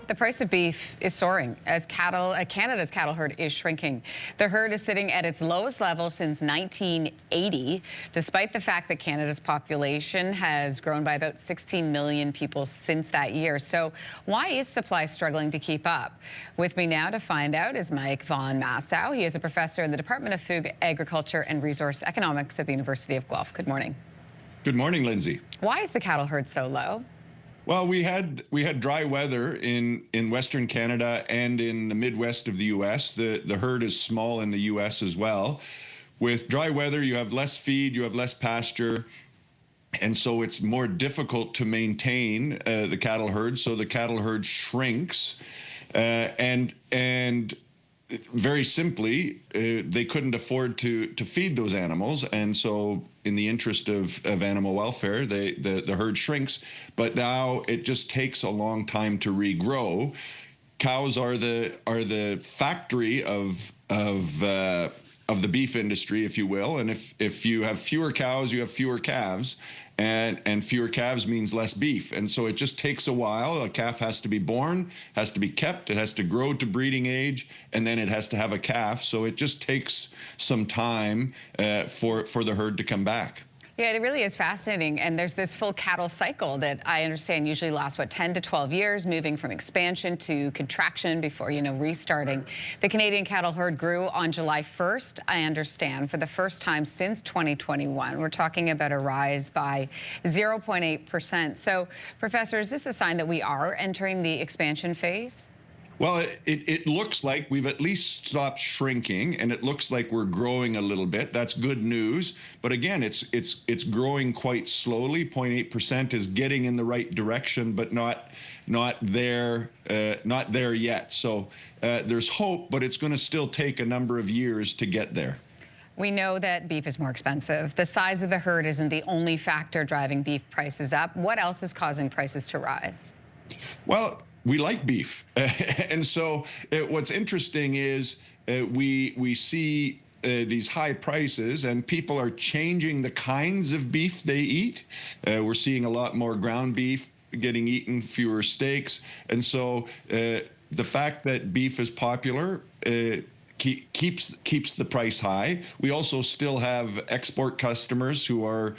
The price of beef is soaring as Canada's cattle herd is shrinking. The herd is sitting at its lowest level since 1980, despite the fact that Canada's population has grown by about 16 million people since that year. So why is supply struggling to keep up? With me now to find out is Mike von Massow. He is a professor in the Department of Food, Agriculture and Resource Economics at the University of Guelph. Good morning. Good morning, Lindsay. Why is the cattle herd so low? Well, we had dry weather in Western Canada and in the Midwest of the U.S. The herd is small in the U.S. as well. With dry weather, you have less feed, you have less pasture, and so it's more difficult to maintain the cattle herd. So the cattle herd shrinks, and very simply, they couldn't afford to feed those animals, and so in the interest of animal welfare, the herd shrinks. But now it just takes a long time to regrow. Cows are the factory of the beef industry, if you will, and if you have fewer cows, you have fewer calves. And fewer calves means less beef. And so it just takes a while. A calf has to be born, has to be kept, it has to grow to breeding age, and then it has to have a calf. So it just takes some time for the herd to come back. Yeah, it really is fascinating. And there's this full cattle cycle that I understand usually lasts, 10 to 12 years, moving from expansion to contraction before, restarting. The Canadian cattle herd grew on July 1st, I understand, for the first time since 2021. We're talking about a rise by 0.8%. So, Professor, is this a sign that we are entering the expansion phase? Well, it looks like we've at least stopped shrinking, and it looks like we're growing a little bit. That's good news. But again, it's growing quite slowly. 0.8% is getting in the right direction, but not there yet. So there's hope, but it's going to still take a number of years to get there. We know that beef is more expensive. The size of the herd isn't the only factor driving beef prices up. What else is causing prices to rise? Well, we like beef. And so what's interesting is we see these high prices, and people are changing the kinds of beef they eat. We're seeing a lot more ground beef getting eaten, fewer steaks. And so the fact that beef is popular keeps the price high. We also still have export customers who are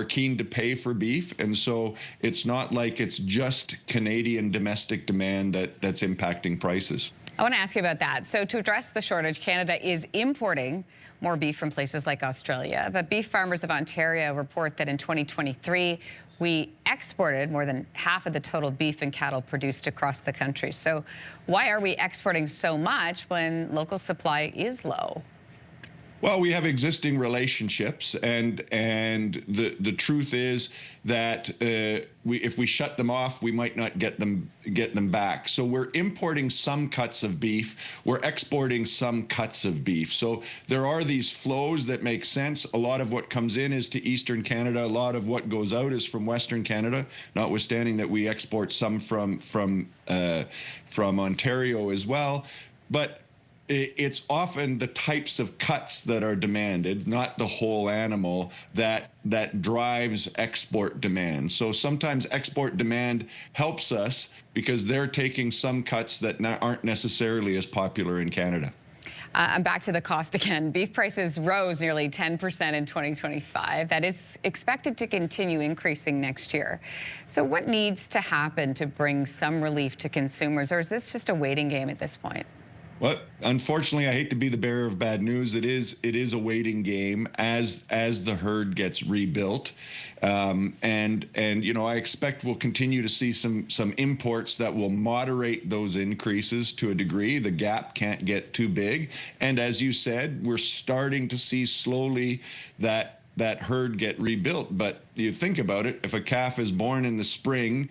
keen to pay for beef, and so it's not like it's just Canadian domestic demand that's impacting prices. I want to ask you about that. So to address the shortage, Canada is importing more beef from places like Australia, but beef farmers of Ontario report that in 2023, we exported more than half of the total beef and cattle produced across the country. So why are we exporting so much when local supply is low? Well, we have existing relationships, and the truth is that if we shut them off, we might not get them back. So we're importing some cuts of beef, we're exporting some cuts of beef. So there are these flows that make sense. A lot of what comes in is to Eastern Canada. A lot of what goes out is from Western Canada, notwithstanding that we export some from Ontario as well. But it's often the types of cuts that are demanded, not the whole animal, that drives export demand. So sometimes export demand helps us because they're taking some cuts that aren't necessarily as popular in Canada. I'm back to the cost again. Beef prices rose nearly 10% in 2025. That is expected to continue increasing next year. So what needs to happen to bring some relief to consumers, or is this just a waiting game at this point? Well, unfortunately, I hate to be the bearer of bad news. It is a waiting game as the herd gets rebuilt, and I expect we'll continue to see some imports that will moderate those increases to a degree. The gap can't get too big, and as you said, we're starting to see slowly that herd get rebuilt. But you think about it: if a calf is born in the spring,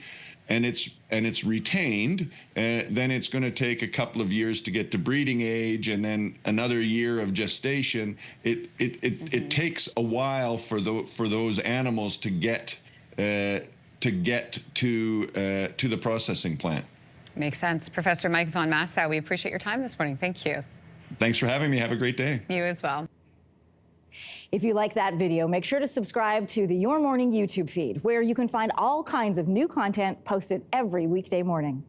and it's retained, then it's going to take a couple of years to get to breeding age, and then another year of gestation. It takes a while for those animals to get to the processing plant. Makes sense. Professor Mike von Massow, we appreciate your time this morning. Thank you. Thanks for having me. Have a great day. You as well. If you like that video, make sure to subscribe to the Your Morning YouTube feed, where you can find all kinds of new content posted every weekday morning.